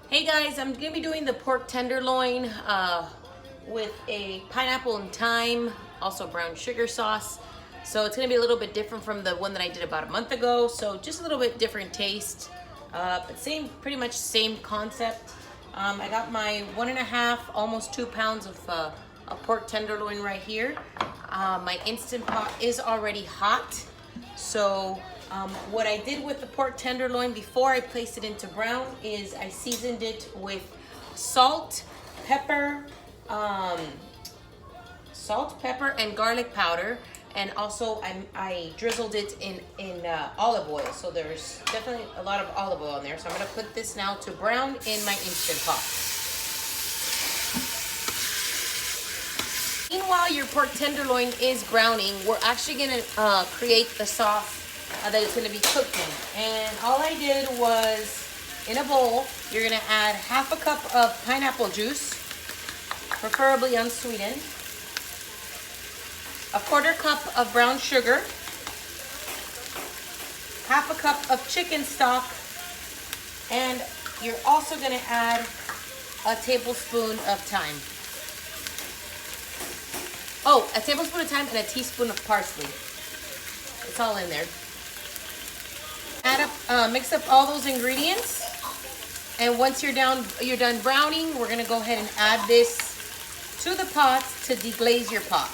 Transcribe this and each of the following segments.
Hey guys, I'm gonna be doing the pork tenderloin with a pineapple and thyme, also brown sugar sauce. So it's gonna be a little bit different from the one that I did about a month ago. So just a little bit different taste, but pretty much same concept. I got my 1.5, almost 2 pounds of a pork tenderloin right here. My Instant Pot is already hot. So what I did with the pork tenderloin before I placed it into brown is I seasoned it with salt, pepper, and garlic powder, and also I drizzled it in olive oil. So there's definitely a lot of olive oil in there. So I'm gonna put this now to brown in my Instant Pot. Meanwhile, your pork tenderloin is browning. We're actually gonna create the sauce that it's gonna be cooked in. And all I did was, in a bowl, you're gonna add 1/2 cup of pineapple juice, preferably unsweetened, 1/4 cup of brown sugar, 1/2 cup of chicken stock, and you're also gonna add a tablespoon of thyme. Oh, a tablespoon of thyme and a teaspoon of parsley. It's all in there. Mix up all those ingredients, and once you're done browning, we're gonna go ahead and add this to the pot to deglaze your pot.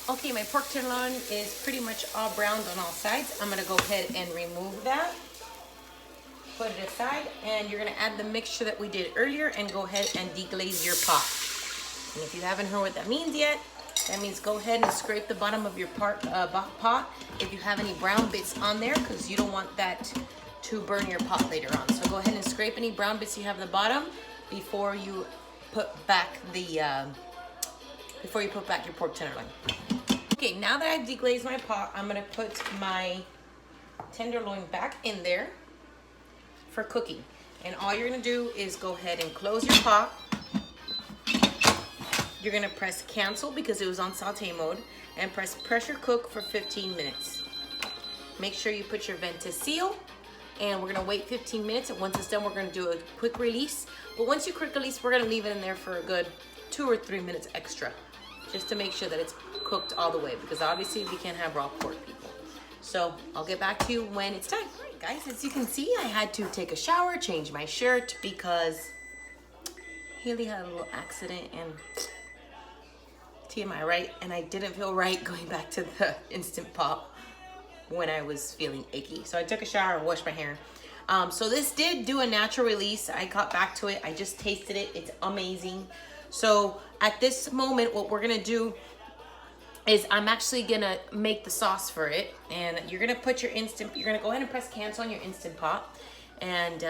Okay, my pork tenderloin is pretty much all browned on all sides. I'm gonna go ahead and remove that, put it aside, and you're gonna add the mixture that we did earlier and go ahead and deglaze your pot. And if you haven't heard what that means yet, that means go ahead and scrape the bottom of your pot if you have any brown bits on there, because you don't want that to burn your pot later on. So go ahead and scrape any brown bits you have at the bottom before you put back your pork tenderloin. Okay, now that I've deglazed my pot, I'm gonna put my tenderloin back in there for cooking. And all you're gonna do is go ahead and close your pot. You're gonna press cancel because it was on saute mode, and press pressure cook for 15 minutes. Make sure you put your vent to seal, and we're gonna wait 15 minutes. And once it's done, we're gonna do a quick release. But once you quick release, we're gonna leave it in there for a good 2 or 3 minutes extra, just to make sure that it's cooked all the way, because obviously we can't have raw pork, people. So I'll get back to you when it's time. All right, guys, as you can see, I had to take a shower, change my shirt, because Haley had a little accident, and TMI, right? And I didn't feel right going back to the Instant Pot when I was feeling achy. So I took a shower and washed my hair. So this did do a natural release. I got back to it. I just tasted it. It's amazing. So at this moment, what we're gonna do is I'm actually gonna make the sauce for it. And you're gonna you're gonna go ahead and press cancel on your Instant Pot. And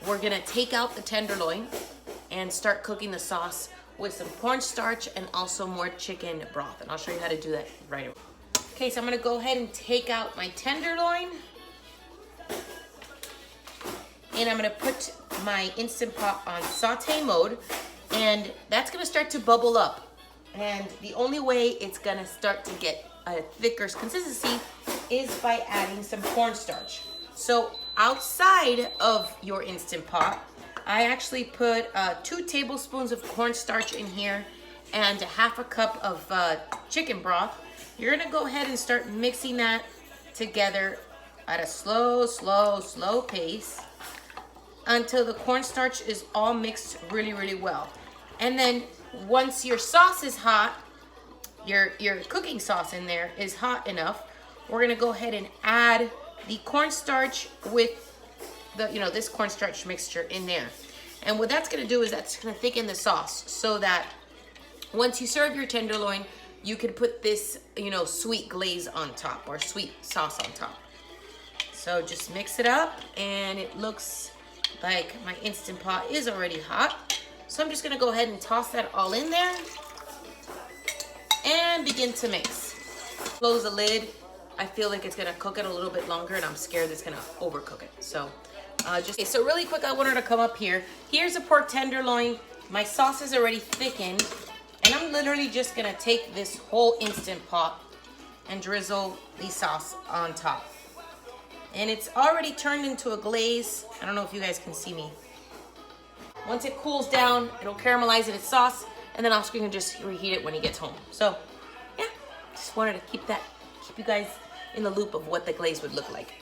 we're gonna take out the tenderloin and start cooking the sauce with some cornstarch and also more chicken broth. And I'll show you how to do that right away. Okay, so I'm gonna go ahead and take out my tenderloin. And I'm gonna put my Instant Pot on saute mode. And that's gonna start to bubble up. And the only way it's gonna start to get a thicker consistency is by adding some cornstarch. So outside of your Instant Pot, I actually put 2 tablespoons of cornstarch in here and 1/2 cup of chicken broth. You're gonna go ahead and start mixing that together at a slow pace until the cornstarch is all mixed really, really well. And then once your sauce is hot, your cooking sauce in there is hot enough, we're gonna go ahead and add the cornstarch with this cornstarch mixture in there. And what that's gonna do is that's gonna thicken the sauce, so that once you serve your tenderloin, you can put this, sweet glaze on top, or sweet sauce on top. So just mix it up, and it looks like my Instant Pot is already hot. So I'm just gonna go ahead and toss that all in there and begin to mix. Close the lid. I feel like it's gonna cook it a little bit longer, and I'm scared it's gonna overcook it. So so really quick, I want her to come up here. Here's a pork tenderloin. My sauce is already thickened, and I'm literally just gonna take this whole Instant Pot and drizzle the sauce on top. And it's already turned into a glaze. I don't know if you guys can see me. Once it cools down, it'll caramelize in its sauce, and then Oscar can just reheat it when he gets home. So, yeah, just wanted to keep you guys in the loop of what the glaze would look like.